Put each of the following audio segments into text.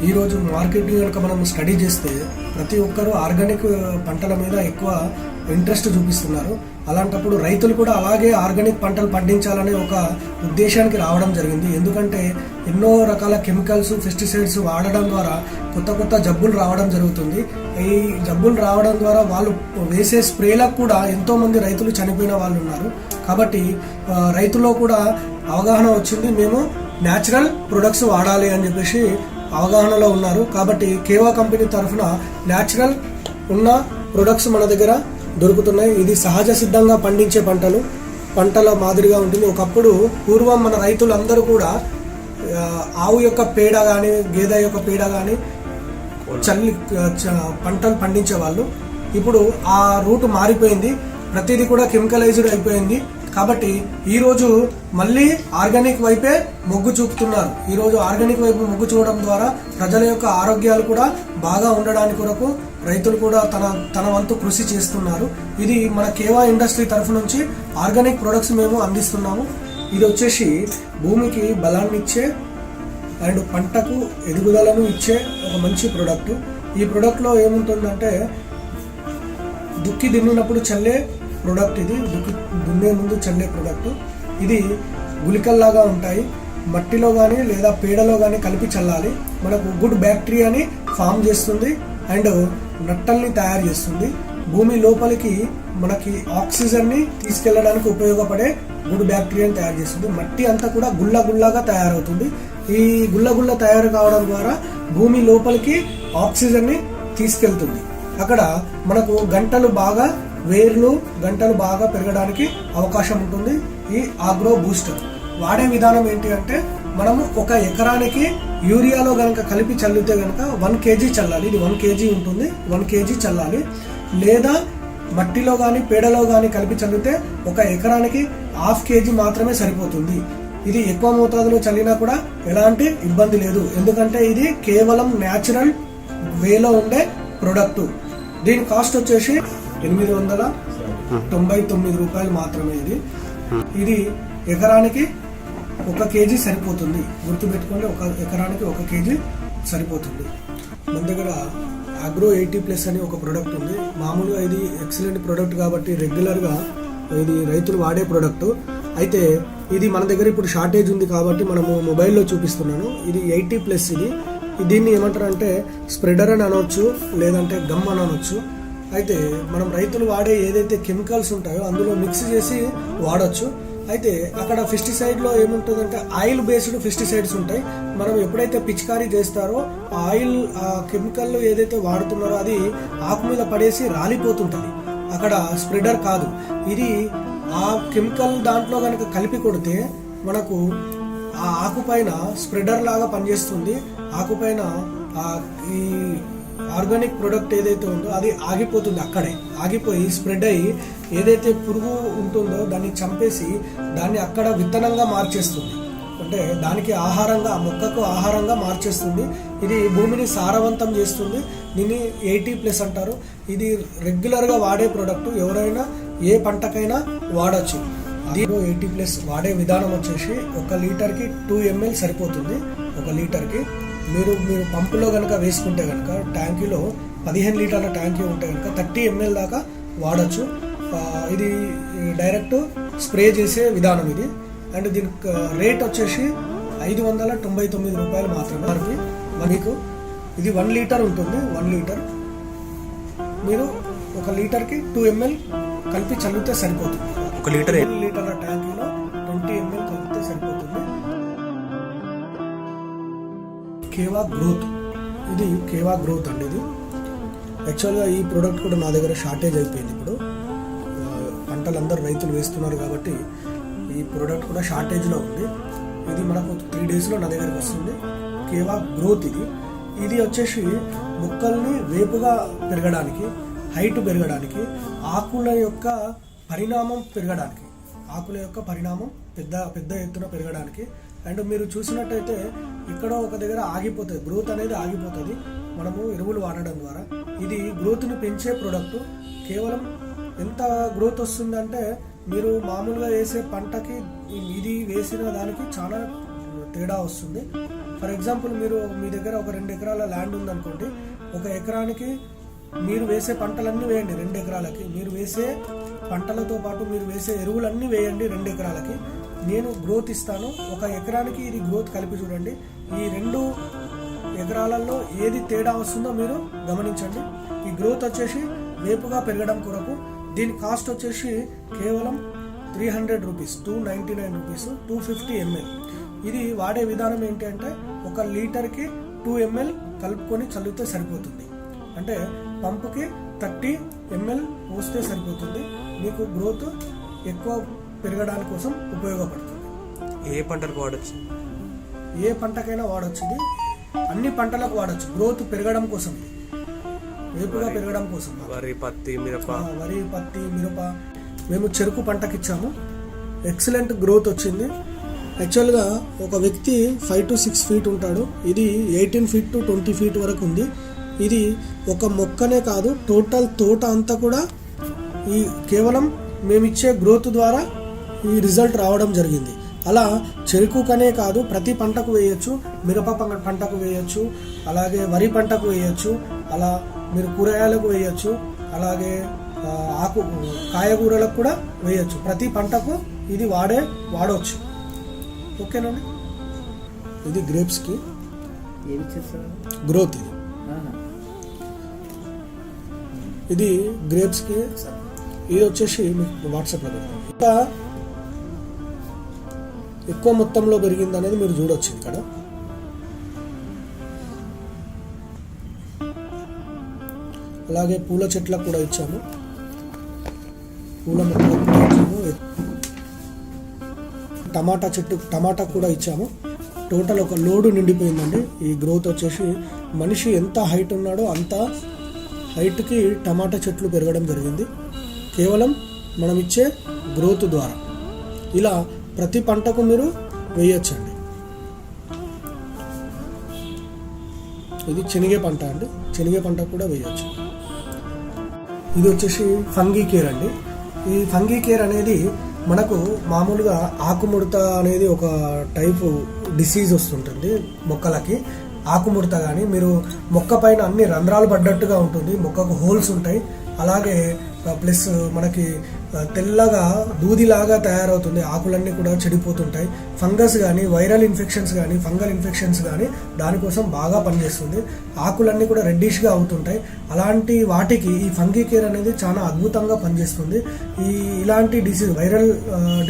ఈరోజు మార్కెటింగ్ కనుక మనం స్టడీ చేస్తే ప్రతి ఒక్కరూ ఆర్గానిక్ పంటల మీద ఎక్కువ ఇంట్రెస్ట్ చూపిస్తున్నారు. అలాంటప్పుడు రైతులు కూడా అలాగే ఆర్గానిక్ పంటలు పండించాలనే ఒక ఉద్దేశానికి రావడం జరిగింది. ఎందుకంటే ఎన్నో రకాల కెమికల్స్, పెస్టిసైడ్స్ వాడడం ద్వారా కొత్త కొత్త జబ్బులు రావడం జరుగుతుంది. ఈ జబ్బులు రావడం ద్వారా వాళ్ళు వేసే స్ప్రేలకు కూడా ఎంతో మంది రైతులు చనిపోయిన వాళ్ళు ఉన్నారు. కాబట్టి రైతుల్లో కూడా అవగాహన వచ్చింది, మేము న్యాచురల్ ప్రొడక్ట్స్ వాడాలి అని చెప్పేసి అవగాహనలో ఉన్నారు. కాబట్టి కేవా కంపెనీ తరఫున న్యాచురల్ ఉన్న ప్రొడక్ట్స్ మన దగ్గర దొరుకుతున్నాయి. ఇది సహజ సిద్ధంగా పండించే పంటల మాదిరిగా ఉంటుంది. ఒకప్పుడు పూర్వం మన రైతులందరూ కూడా ఆవు యొక్క పేడ కానీ, గేదె యొక్క పేడ కానీ చల్లి పంటలు పండించేవాళ్ళు. ఇప్పుడు ఆ రూట్ మారిపోయింది, ప్రతిదీ కూడా కెమికలైజ్డ్ అయిపోయింది. కాబట్టి ఈరోజు మళ్ళీ ఆర్గానిక్ వైపే మొగ్గు చూపుతున్నారు. ఈరోజు ఆర్గానిక్ వైపు మొగ్గు చూడడం ద్వారా ప్రజల యొక్క ఆరోగ్యాలు కూడా బాగా ఉండడానికి కొరకు రైతులు కూడా తన వంతు కృషి చేస్తున్నారు. ఇది మన కేవా ఇండస్ట్రీ తరఫు నుంచి ఆర్గానిక్ ప్రొడక్ట్స్ మేము అందిస్తున్నాము. ఇది వచ్చేసి భూమికి బలాన్ని ఇచ్చే అండ్ పంటకు ఎదుగుదలను ఇచ్చే ఒక మంచి ప్రోడక్ట్. ఈ ప్రోడక్ట్లో ఏముంటుందంటే దుక్కి దున్నినప్పుడు చల్లే ప్రోడక్ట్. ఇది దున్నే ముందు చల్లే ప్రోడక్ట్. ఇది గుళికల్లాగా ఉంటాయి. మట్టిలో కానీ లేదా పేడలో కానీ కలిపి చల్లాలి. మనకు గుడ్ బ్యాక్టీరియాని ఫామ్ చేస్తుంది అండ్ నట్టల్ని తయారు చేస్తుంది. భూమి లోపలికి మనకి ఆక్సిజన్ని తీసుకెళ్లడానికి ఉపయోగపడే గుడ్ బ్యాక్టీరియాని తయారు చేస్తుంది. మట్టి అంతా కూడా గుల్లగా తయారవుతుంది. ఈ గుల్ల తయారు కావడం ద్వారా భూమి లోపలికి ఆక్సిజన్ని తీసుకెళ్తుంది. అక్కడ మనకు వేర్లు గంటలు బాగా పెరగడానికి అవకాశం ఉంటుంది. ఈ ఆగ్రో బూస్టర్ వాడే విధానం ఏంటి అంటే, మనము ఒక ఎకరానికి యూరియాలో గనక కలిపి చల్లితే గనక 1 kg చల్లాలి. ఇది 1 kg ఉంటుంది, 1 kg చల్లాలి. లేదా మట్టిలో కానీ పేడలో కానీ కలిపి చల్లితే ఒక ఎకరానికి 1/2 kg మాత్రమే సరిపోతుంది. ఇది ఎక్కువ మోతాదులో చల్లినా కూడా ఎలాంటి ఇబ్బంది లేదు. ఎందుకంటే ఇది కేవలం న్యాచురల్ వేలో ఉండే ప్రొడక్ట్. దీని కాస్ట్ వచ్చేసి 899 రూపాయలు మాత్రమే. ఇది ఎకరానికి 1 kg సరిపోతుంది. గుర్తుపెట్టుకోండి, ఒక ఎకరానికి 1 kg సరిపోతుంది. మన దగ్గర అగ్రో 80+ అని ఒక ప్రోడక్ట్ ఉంది. మామూలుగా ఇది ఎక్సలెంట్ ప్రోడక్ట్ కాబట్టి రెగ్యులర్గా ఇది రైతులు వాడే ప్రోడక్ట్. అయితే ఇది మన దగ్గర ఇప్పుడు షార్టేజ్ ఉంది కాబట్టి మనము మొబైల్లో చూపిస్తున్నాను. ఇది 80+. దీన్ని ఏమంటారంటే స్ప్రెడర్ అని అనవచ్చు, లేదంటే గమ్ అని అనవచ్చు. అయితే మనం రైతులు వాడే ఏదైతే కెమికల్స్ ఉంటాయో అందులో మిక్స్ చేసి వాడచ్చు. అయితే అక్కడ పెస్టిసైడ్లో ఏముంటుందంటే ఆయిల్ బేస్డ్ పెస్టిసైడ్స్ ఉంటాయి. మనం ఎప్పుడైతే పిచికారీ చేస్తారో ఆ కెమికల్ ఏదైతే వాడుతున్నారో అది ఆకు మీద పడేసి రాలిపోతుంటుంది. అక్కడ స్ప్రెడర్ కాదు, ఇది ఆ కెమికల్ దాంట్లో కనుక కలిపి కొడితే మనకు ఆ ఆకు పైన స్ప్రెడర్ లాగా పనిచేస్తుంది. ఆకు పైన ఈ ఆర్గానిక్ ప్రొడక్ట్ ఏదైతే ఉందో అది ఆగిపోతుంది. అక్కడే ఆగిపోయి స్ప్రెడ్ అయ్యి ఏదైతే పురుగు ఉంటుందో దాన్ని చంపేసి దాన్ని అక్కడ విత్తనంగా మార్చేస్తుంది. అంటే దానికి ఆహారంగా, మొక్కకు ఆహారంగా మార్చేస్తుంది. ఇది భూమిని సారవంతం చేస్తుంది. దీన్ని 80+ అంటారు. ఇది రెగ్యులర్గా వాడే ప్రోడక్ట్. ఎవరైనా ఏ పంటకైనా వాడచ్చు. దీనిలో 80+ వాడే విధానం వచ్చేసి 1 లీటర్కి 2 ml సరిపోతుంది. 1 లీటర్కి మీరు పంపులో కనుక వేసుకుంటే కనుక ట్యాంకీలో 15 లీటర్ల ట్యాంకీ ఉంటే కనుక 30 ml దాకా వాడచ్చు. ఇది డైరెక్ట్ స్ప్రే చేసే విధానం ఇది. అండ్ దీని రేట్ వచ్చేసి 599 రూపాయలు మాత్రమే. మీకు ఇది 1 లీటర్ ఉంటుంది. 1 లీటర్ మీరు 1 లీటర్కి 2 ml కలిపి చల్లితే సరిపోతుంది. 1 లీటర్ల ట్యాంకీలో 20 ml కలిపితే సరిపోతుంది. కేవా గ్రోత్, ఇది కేవా గ్రోత్ అండి. ఇది యాక్చువల్గా ఈ ప్రోడక్ట్ కూడా నా దగ్గర షార్టేజ్ అయిపోయింది. ఇప్పుడు పంటలు అందరూ రైతులు వేస్తున్నారు కాబట్టి ఈ ప్రోడక్ట్ కూడా షార్టేజ్లో ఉంది. ఇది మనకు 3 daysలో నా దగ్గరకు వస్తుంది. కేవా గ్రోత్ ఇది వచ్చేసి మొక్కల్ని వేపుగా పెరగడానికి, హైట్ పెరగడానికి, ఆకుల యొక్క పరిణామం పెద్ద ఎత్తున పెరగడానికి. అండ్ మీరు చూసినట్టయితే ఎక్కడో ఒక దగ్గర ఆగిపోతుంది, గ్రోత్ అనేది ఆగిపోతుంది మనము ఎరువులు వాడడం ద్వారా. ఇది గ్రోత్ని పెంచే ప్రోడక్ట్. కేవలం ఎంత గ్రోత్ వస్తుందంటే మీరు మామూలుగా వేసే పంటకి ఇది వేసిన దానికి చాలా తేడా వస్తుంది. ఫర్ ఎగ్జాంపుల్ మీరు మీ దగ్గర ఒక 2 ఎకరాల ల్యాండ్ ఉందనుకోండి, ఒక ఎకరానికి మీరు వేసే పంటలన్నీ వేయండి. 2 ఎకరాలకి మీరు వేసే పంటలతో పాటు మీరు వేసే ఎరువులన్నీ వేయండి. 2 ఎకరాలకి నేను గ్రోత్ ఇస్తాను. ఒక ఎకరానికి ఇది గ్రోత్ కలిపి చూడండి. ఈ 2 ఎకరాలలో ఏది తేడా వస్తుందో మీరు గమనించండి. ఈ గ్రోత్ వచ్చేసి వేపుగా పెరగడం కొరకు దీని కాస్ట్ వచ్చేసి కేవలం 300 రూపీస్, 299 రూపీస్, 250 ml. ఇది వాడే విధానం ఏంటి అంటే 1 లీటర్కి 2 ml కలుపుకొని చల్లితే సరిపోతుంది. అంటే పంపుకి 30 ml పోస్తే సరిపోతుంది. మీకు గ్రోత్ ఎక్కువ పెరగడానికి కోసం ఉపయోగపడుతుంది. ఏ పంటలకు వాడచ్చు? ఏ పంటకైనా వాడచ్చు. ఇది అన్ని పంటలకు వాడచ్చు. గ్రోత్ పెరగడం కోసం, వేపుగా పెరగడం కోసం. వరి, పత్తి, మిరప. మేము చెరుకు పంటకి ఇచ్చాము. ఎక్సలెంట్ గ్రోత్ వచ్చింది. యాక్చువల్గా ఒక వ్యక్తి 5 to 6 ఫీట్ ఉంటాడు. ఇది 18 feet to 20 feet వరకు ఉంది. ఇది ఒక మొక్కనే కాదు, టోటల్ తోట అంతా కూడా ఈ కేవలం మేమిచ్చే గ్రోత్ ద్వారా ఈ రిజల్ట్ రావడం జరిగింది. అలా చెరుకుకనే కాదు, ప్రతి పంటకు వేయచ్చు. మిరప పంటకు వేయచ్చు, అలాగే వరి పంటకు వేయచ్చు, అలా మీరు కూరగాయలకు వేయచ్చు, అలాగే కాయగూరలకు కూడా వేయచ్చు. ప్రతి పంటకు ఇది వాడవచ్చు. ఓకేనండి. ఇది గ్రేప్స్కి గ్రోత్. ఇది గ్రేప్స్కి. ఇది వచ్చేసి మీకు వాట్సాప్లో పెడతాను. ఇంకా ఎక్కువ మొత్తంలో పెరిగింది అనేది మీరు చూడొచ్చు ఇక్కడ. అలాగే పూల చెట్లకు కూడా ఇచ్చాము, పూల మొక్కలకు కూడా ఇచ్చాము, టమాటా కూడా ఇచ్చాము. టోటల్ ఒక లోడు నిండిపోయిందండి. ఈ గ్రోత్ వచ్చేసి మనిషి ఎంత హైట్ ఉన్నాడో అంత హైట్కి టమాటా చెట్లు పెరగడం జరిగింది, కేవలం మనం ఇచ్చే గ్రోత్ ద్వారా. ఇలా ప్రతి పంటకు మీరు వేయచ్చండి. ఇది శనగ పంట అండి, శనగ పంటకు కూడా వేయచ్చు. ఇది వచ్చేసి ఫంగీ కేర్ అండి. ఈ ఫంగీ కేర్ అనేది మనకు మామూలుగా ఆకుముడత అనేది ఒక టైపు డిసీజ్ వస్తుంటుంది మొక్కలకి. ఆకుముడత కానీ మీరు మొక్క పైన అన్ని రంధ్రాలు పడ్డట్టుగా ఉంటుంది, మొక్కకు హోల్స్ ఉంటాయి. అలాగే ప్లస్ మనకి తెల్లగా దూదిలాగా తయారవుతుంది, ఆకులన్నీ కూడా చెడిపోతుంటాయి. ఫంగస్ కానీ, వైరల్ ఇన్ఫెక్షన్స్ కానీ, ఫంగల్ ఇన్ఫెక్షన్స్ కానీ దానికోసం బాగా పనిచేస్తుంది. ఆకులన్నీ కూడా రెడ్డిష్గా అవుతుంటాయి. అలాంటి వాటికి ఈ ఫంగీ కేర్ అనేది చాలా అద్భుతంగా పనిచేస్తుంది. ఇలాంటి డిసీజ్, వైరల్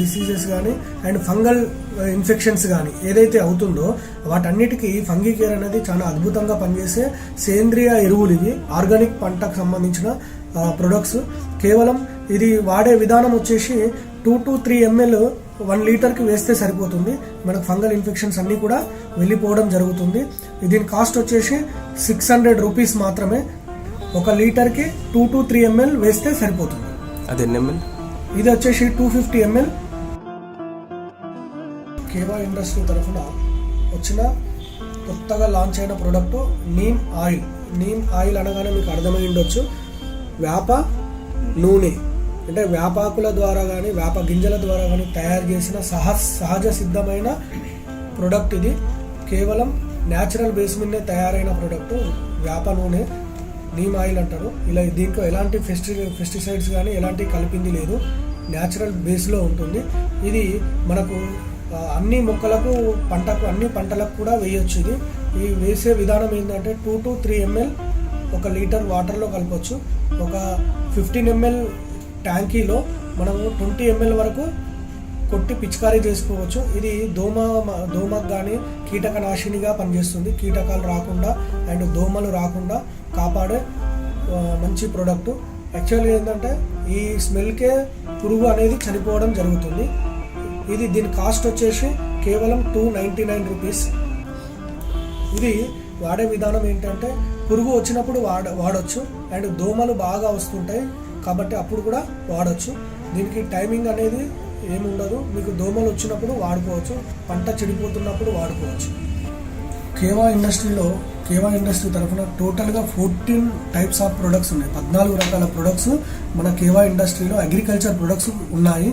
డిసీజెస్ కానీ అండ్ ఫంగల్ ఇన్ఫెక్షన్స్ కానీ ఏదైతే అవుతుందో వాటన్నిటికీ ఫంగీ కేర్ అనేది చాలా అద్భుతంగా పనిచేసే సేంద్రియ ఎరువులు ఇవి. ఆర్గానిక్ పంటకు సంబంధించిన ప్రొడక్ట్స్. కేవలం ఇది వాడే విధానం వచ్చేసి 2 to 3 ml 1 లీటర్కి వేస్తే సరిపోతుంది. మనకు ఫంగల్ ఇన్ఫెక్షన్స్ అన్నీ కూడా వెళ్ళిపోవడం జరుగుతుంది. దీని కాస్ట్ వచ్చేసి 600 రూపీస్ మాత్రమే. 1 లీటర్కి 2 to 3 ml వేస్తే సరిపోతుంది. అది ఎన్ని ml? ఇది వచ్చేసి 250 ml. కేవా ఇండస్ట్రీ తరఫున వచ్చిన కొత్తగా లాంచ్ అయిన product neem oil. Neem oil అనగానే మీకు అర్థమై ఉండొచ్చు, వేప నూనె. అంటే వేపాకుల ద్వారా కానీ వేప గింజల ద్వారా కానీ తయారు చేసిన సహజ సిద్ధమైన ప్రోడక్ట్ ఇది. కేవలం న్యాచురల్ బేస్ మీదనే తయారైన ప్రోడక్ట్ వేప నూనె, నీమ్ ఆయిల్ అంటారు. ఇలా దీంట్లో ఎలాంటి పెస్టిసైడ్స్ కానీ ఎలాంటి కలిపింది లేదు, న్యాచురల్ బేస్లో ఉంటుంది. ఇది మనకు అన్ని మొక్కలకు అన్ని పంటలకు కూడా వేయొచ్చు. ఇది ఈ వేసే విధానం ఏంటంటే 2 to 3 ml 1 లీటర్ వాటర్లో కలపచ్చు. ఒక 15 ml ట్యాంకీలో మనము 20 ml వరకు కొట్టి పిచికారీ చేసుకోవచ్చు. ఇది దోమకు కానీ కీటకనాశినిగా పనిచేస్తుంది. కీటకాలు రాకుండా అండ్ దోమలు రాకుండా కాపాడే మంచి ప్రోడక్ట్. యాక్చువల్గా ఏంటంటే ఈ స్మెల్కే పురుగు అనేది చనిపోవడం జరుగుతుంది. దీని కాస్ట్ వచ్చేసి కేవలం 299 రూపీస్. ఇది వాడే విధానం ఏంటంటే పురుగు వచ్చినప్పుడు వాడచ్చు అండ్ దోమలు బాగా వస్తుంటాయి కాబట్టి అప్పుడు కూడా వాడచ్చు. దీనికి టైమింగ్ అనేది ఏముండదు. మీకు దోమలు వచ్చినప్పుడు వాడుకోవచ్చు, పంట చెడిపోతున్నప్పుడు వాడుకోవచ్చు. కేవా ఇండస్ట్రీ తరఫున టోటల్గా 14 టైప్స్ ఆఫ్ ప్రొడక్ట్స్ ఉన్నాయి. 14 రకాల ప్రొడక్ట్స్ మన కేవా ఇండస్ట్రీలో అగ్రికల్చర్ ప్రొడక్ట్స్ ఉన్నాయి.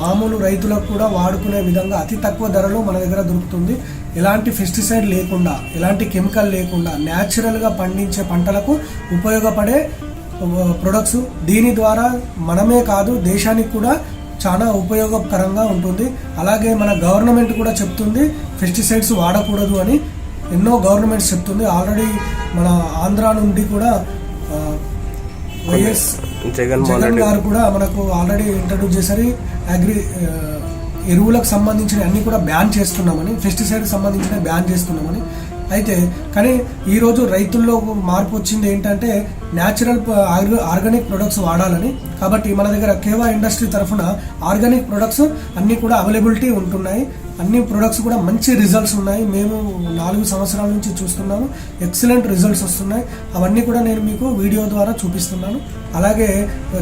మామూలు రైతులకు కూడా వాడుకునే విధంగా అతి తక్కువ ధరలో మన దగ్గర దొరుకుతుంది. ఎలాంటి పెస్టిసైడ్ లేకుండా, ఎలాంటి కెమికల్ లేకుండా న్యాచురల్గా పండించే పంటలకు ఉపయోగపడే ప్రొడక్ట్స్. దీని ద్వారా మనమే కాదు, దేశానికి కూడా చాలా ఉపయోగకరంగా ఉంటుంది. అలాగే మన గవర్నమెంట్ కూడా చెప్తుంది పెస్టిసైడ్స్ వాడకూడదు అని. ఎన్నో గవర్నమెంట్స్ చెప్తుంది. ఆల్రెడీ మన ఆంధ్ర నుండి కూడా వైఎస్ జగన్ గారు కూడా మనకు ఆల్రెడీ ఇంట్రడ్యూస్ చేశారు. ఎరువులకు సంబంధించిన అన్ని కూడా బ్యాన్ చేస్తున్నామని, పెస్టిసైడ్ సంబంధించిన బ్యాన్ చేస్తున్నామని. అయితే కానీ ఈరోజు రైతుల్లో మార్పు వచ్చింది ఏంటంటే న్యాచురల్ ఆర్గానిక్ ప్రొడక్ట్స్ వాడాలని. కాబట్టి మన దగ్గర కేవా ఇండస్ట్రీ తరఫున ఆర్గానిక్ ప్రొడక్ట్స్ అన్నీ కూడా అవైలబిలిటీ ఉంటున్నాయి. అన్ని ప్రొడక్ట్స్ కూడా మంచి రిజల్ట్స్ ఉన్నాయి. మేము 4 సంవత్సరాల నుంచి చూస్తున్నాము, ఎక్సలెంట్ రిజల్ట్స్ వస్తున్నాయి. అవన్నీ కూడా నేను మీకు వీడియో ద్వారా చూపిస్తున్నాను. అలాగే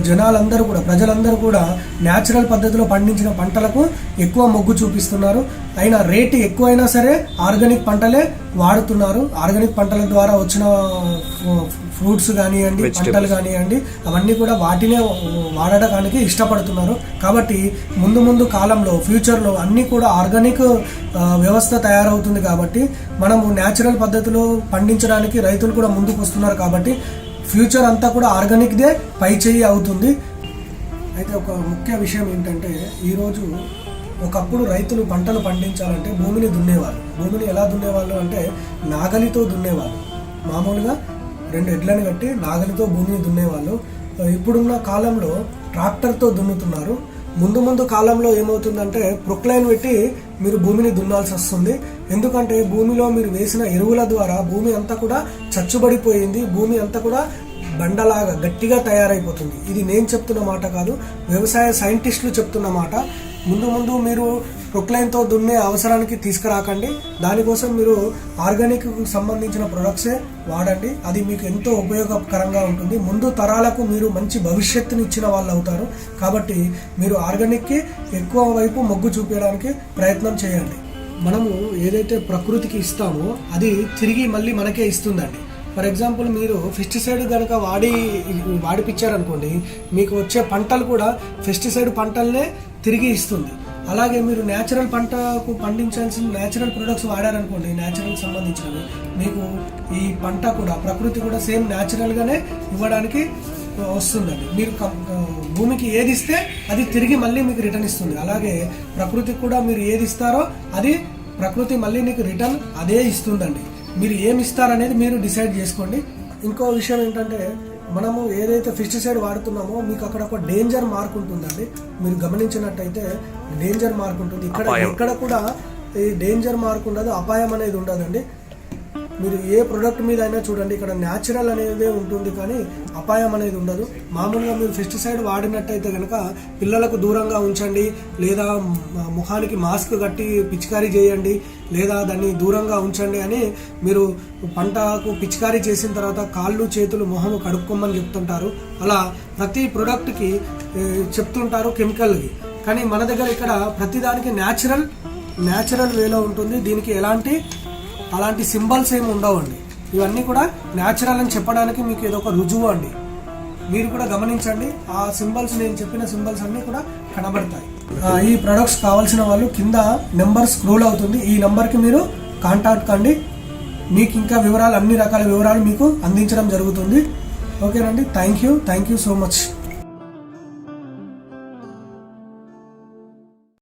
జనాలందరూ కూడా, ప్రజలందరూ కూడా న్యాచురల్ పద్ధతిలో పండించిన పంటలకు ఎక్కువ మొగ్గు చూపిస్తున్నారు. అయినా రేటు ఎక్కువైనా సరే ఆర్గానిక్ పంటలే వాడుతున్నారు. ఆర్గానిక్ పంటల ద్వారా వచ్చిన ఫ్రూట్స్ కానివ్వండి, పంటలు కానివ్వండి, అవన్నీ కూడా వాటినే వాడడానికి ఇష్టపడుతున్నారు. కాబట్టి ముందు కాలంలో, ఫ్యూచర్లో అన్నీ కూడా ఆర్గానిక్ వ్యవస్థ తయారవుతుంది. కాబట్టి మనము న్యాచురల్ పద్ధతిలో పండించడానికి రైతులు కూడా ముందుకు వస్తున్నారు. కాబట్టి ఫ్యూచర్ అంతా కూడా ఆర్గానిక్దే పై చేయి అవుతుంది. అయితే ఒక ముఖ్య విషయం ఏంటంటే, ఈరోజు ఒకప్పుడు రైతులు పంటలు పండించాలంటే భూమిని దున్నేవాళ్ళు. భూమిని ఎలా దున్నేవాళ్ళు అంటే నాగలితో దున్నేవాళ్ళు. మామూలుగా 2 ఎడ్లను కట్టి నాగలితో భూమిని దున్నేవాళ్ళు. ఇప్పుడున్న కాలంలో ట్రాక్టర్తో దున్నుతున్నారు. ముందు కాలంలో ఏమవుతుందంటే ప్రొక్లైన్ పెట్టి మీరు భూమిని దున్నాల్సి వస్తుంది. ఎందుకంటే భూమిలో మీరు వేసిన ఎరువుల ద్వారా భూమి అంతా కూడా చచ్చుబడిపోయింది. భూమి అంతా కూడా బండలాగా గట్టిగా తయారైపోతుంది. ఇది నేను చెప్తున్న మాట కాదు, వ్యవసాయ సైంటిస్టులు చెప్తున్న మాట. ముందు మీరు ప్రొక్లైన్తో దున్నే అవసరానికి తీసుకురాకండి. దానికోసం మీరు ఆర్గానిక్ సంబంధించిన ప్రొడక్ట్సే వాడండి. అది మీకు ఎంతో ఉపయోగకరంగా ఉంటుంది. ముందు తరాలకు మీరు మంచి భవిష్యత్తుని ఇచ్చిన వాళ్ళు అవుతారు. కాబట్టి మీరు ఆర్గానిక్కి ఎక్కువ వైపు మొగ్గు చూపించడానికి ప్రయత్నం చేయండి. మనము ఏదైతే ప్రకృతికి ఇస్తామో అది తిరిగి మళ్ళీ మనకే ఇస్తుందండి. ఫర్ ఎగ్జాంపుల్, మీరు పెస్టిసైడ్ కనుక వాడిపించారనుకోండి, మీకు వచ్చే పంటలు కూడా పెస్టిసైడ్ పంటలనే తిరిగి ఇస్తుంది. అలాగే మీరు న్యాచురల్ పంటకు పండించాల్సిన న్యాచురల్ ప్రొడక్ట్స్ వాడారనుకోండి, న్యాచురల్కి సంబంధించినవి, మీకు ఈ పంట కూడా, ప్రకృతి కూడా సేమ్ న్యాచురల్గానే ఇవ్వడానికి వస్తుందండి. మీరు భూమికి ఏది ఇస్తే అది తిరిగి మళ్ళీ మీకు రిటర్న్ ఇస్తుంది. అలాగే ప్రకృతికి కూడా మీరు ఏది ఇస్తారో అది ప్రకృతి మళ్ళీ మీకు రిటర్న్ అదే ఇస్తుందండి. మీరు ఏమి ఇస్తారనేది మీరు డిసైడ్ చేసుకోండి. ఇంకో విషయం ఏంటంటే, మనము ఏదైతే పెస్టిసైడ్ వాడుతున్నామో మీకు అక్కడ ఒక డేంజర్ మార్క్ ఉంటుందండి. మీరు గమనించినట్టయితే డేంజర్ మార్క్ ఉంటుంది. ఇక్కడ కూడా ఈ డేంజర్ మార్క్ ఉండదు, అపాయం అనేది ఉండదండి. మీరు ఏ ప్రొడక్ట్ మీద అయినా చూడండి, ఇక్కడ న్యాచురల్ అనేది ఉంటుంది కానీ అపాయం అనేది ఉండదు. మామూలుగా మీరు పెస్టిసైడ్ వాడినట్టయితే కనుక పిల్లలకు దూరంగా ఉంచండి, లేదా ముఖానికి మాస్క్ కట్టి పిచికారీ చేయండి, లేదా దాన్ని దూరంగా ఉంచండి అని మీరు పంటకు పిచికారీ చేసిన తర్వాత కాళ్ళు చేతులు మొహము కడుక్కోమని చెప్తుంటారు. అలా ప్రతి ప్రొడక్ట్కి చెప్తుంటారు కెమికల్కి. కానీ మన దగ్గర ఇక్కడ ప్రతిదానికి న్యాచురల్ వేలో ఉంటుంది. దీనికి అలాంటి సింబల్స్ ఏమి ఉండవండి. ఇవన్నీ కూడా న్యాచురల్ అని చెప్పడానికి మీకు ఏదో ఒక రుజువు అండి. మీరు కూడా గమనించండి, ఆ సింబల్స్, నేను చెప్పిన సింబల్స్ అన్నీ కూడా కనబడతాయి. ఈ ప్రొడక్ట్స్ కావాల్సిన వాళ్ళు కింద నెంబర్ స్క్రోల్ అవుతుంది, ఈ నెంబర్కి మీరు కాంటాక్ట్ కండి. మీకు ఇంకా వివరాలు, అన్ని రకాల వివరాలు మీకు అందించడం జరుగుతుంది. ఓకేనండి, థ్యాంక్ యూ సో మచ్.